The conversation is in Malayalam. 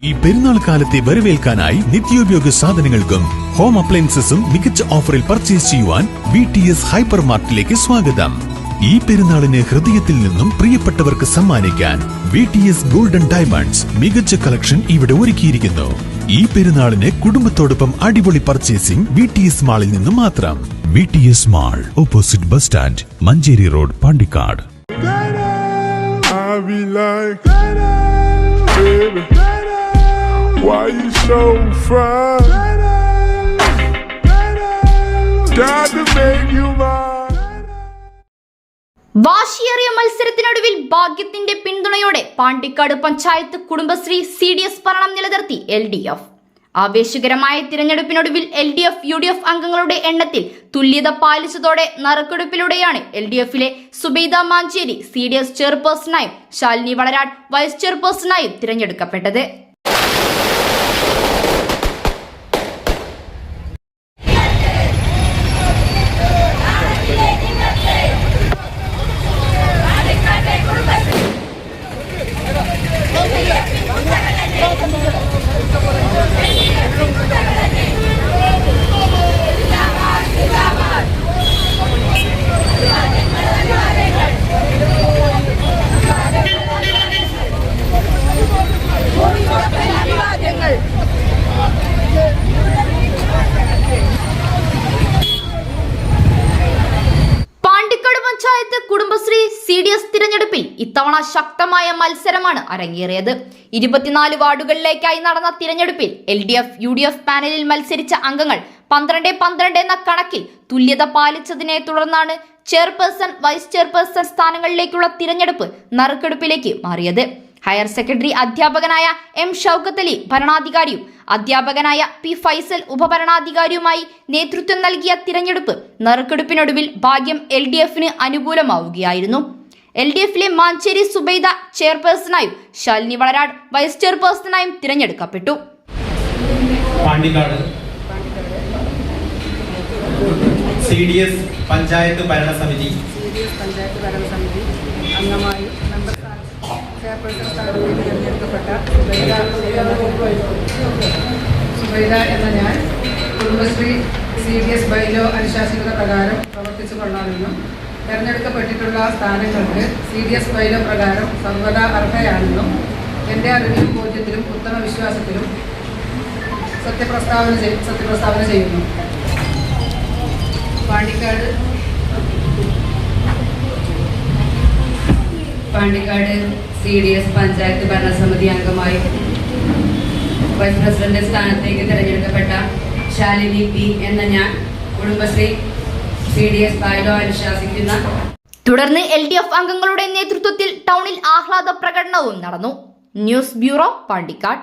ഈ പെരുന്നാൾ കാലത്തെ വരവേൽക്കാനായി നിത്യോപയോഗ സാധനങ്ങൾക്കും ഹോം അപ്ലയൻസസും മികച്ച ഓഫറിൽ പർച്ചേസ് ചെയ്യുവാൻ VTS ഹൈപ്പർ മാർട്ടിലേക്ക് സ്വാഗതം. ഈ പെരുന്നാളിന് ഹൃദയത്തിൽ നിന്നും പ്രിയപ്പെട്ടവർക്ക് സമ്മാനിക്കാൻ VTS ഗോൾഡൻ ഡയമണ്ട്സ് മികച്ച കളക്ഷൻ ഇവിടെ ഒരുക്കിയിരിക്കുന്നു. ഈ പെരുന്നാളിന് കുടുംബത്തോടൊപ്പം അടിപൊളി പർച്ചേസിംഗ് VTS മാളിൽ നിന്നും മാത്രം. VTS mall, opposite bus stand, Manjeri road, Pandikkad. Why you so fine? Got to make you mine. വാശിയേറിയ മത്സരത്തിനൊടുവിൽ ഭാഗ്യത്തിന്റെ പിന്തുണയോടെ പാണ്ടിക്കാട് പഞ്ചായത്ത് കുടുംബശ്രീ CDS ഭരണം നിലനിർത്തി LDF. ആവേശകരമായ തിരഞ്ഞെടുപ്പിനൊടുവിൽ LDF UDF അംഗങ്ങളുടെ എണ്ണത്തിൽ തുല്യത പാലിച്ചതോടെ നറുക്കെടുപ്പിലൂടെയാണ് LDFിലെ സുബൈദ മാഞ്ചേരി CDS ചെയർപേഴ്സണായും ശാലിനി വളരാട് വൈസ് ചെയർപേഴ്സണായും തിരഞ്ഞെടുക്കപ്പെട്ടത്. പാണ്ടിക്കാട് പഞ്ചായത്ത് കുടുംബശ്രീ CDS തിരഞ്ഞെടുപ്പിൽ ഇത്തവണ ശക്തമായ മത്സരമാണ് അരങ്ങേറിയത്. 24 വാർഡുകളിലേക്കായി നടന്ന തിരഞ്ഞെടുപ്പിൽ LDF UDF പാനലിൽ മത്സരിച്ച അംഗങ്ങൾ 12-12 എന്ന കണക്കിൽ തുല്യത പാലിച്ചതിനെ തുടർന്നാണ് ചെയർപേഴ്സൺ വൈസ് ചെയർപേഴ്സൺ സ്ഥാനങ്ങളിലേക്കുള്ള തിരഞ്ഞെടുപ്പ് നറുക്കെടുപ്പിലേക്ക് മാറിയത്. ഹയർ സെക്കൻഡറി അധ്യാപകനായ M ഷൗക്കത്ത് അലി ഭരണാധികാരിയും അധ്യാപകനായ P ഫൈസൽ ഉപഭരണാധികാരിയുമായി നേതൃത്വം നൽകിയ തിരഞ്ഞെടുപ്പ് നറുക്കെടുപ്പിനൊടുവിൽ ഭാഗ്യം LDFന് അനുകൂലമാവുകയായിരുന്നു. LDFിലെ മാഞ്ചേരി സുബൈദ ചെയർപേഴ്സണായും ശാലിനി വളരാട് വൈസ് ചെയർപേഴ്സണായും തിരഞ്ഞെടുക്കപ്പെട്ടു. പാണ്ടിക്കാട് CDS പഞ്ചായത്ത് ഭരണസമിതി അംഗമായി മെമ്പർ ചെയർപേഴ്സൺ സ്ഥാനത്ത് തിരഞ്ഞെടുക്കപ്പെട്ട സുബൈദ എന്ന ഞാൻ കുടുംബശ്രീ CDS ബൈലോ അനുശാസനത പ്രകാരം പ്രവർത്തിച്ചു കൊള്ളാമെന്നും തിരഞ്ഞെടുക്കപ്പെട്ടിട്ടുള്ള സ്ഥാനങ്ങൾക്ക് CDS ബൈലോ പ്രകാരം സർവ്വതാ അർഹയാണെന്നും എൻ്റെ അറിവിലും ബോധ്യത്തിലും ഉത്തമ വിശ്വാസത്തിലും സത്യപ്രസ്താവന ചെയ്യുന്നു. പാണ്ടിക്കാട് CDS പഞ്ചായത്ത് ഭരണസമിതി അംഗമായി വൈസ് പ്രസിഡന്റ് സ്ഥാനത്തേക്ക് തിരഞ്ഞെടുക്കപ്പെട്ട ശാലിനി P എന്ന ഞാൻ കുടുംബശ്രീ CDS ബൈലോ അനുശാസിക്കുന്ന. തുടർന്ന് LDF അംഗങ്ങളുടെ നേതൃത്വത്തിൽ ടൗണിൽ ആഹ്ലാദ പ്രകടനവും നടന്നു. News bureau, Pandikkad.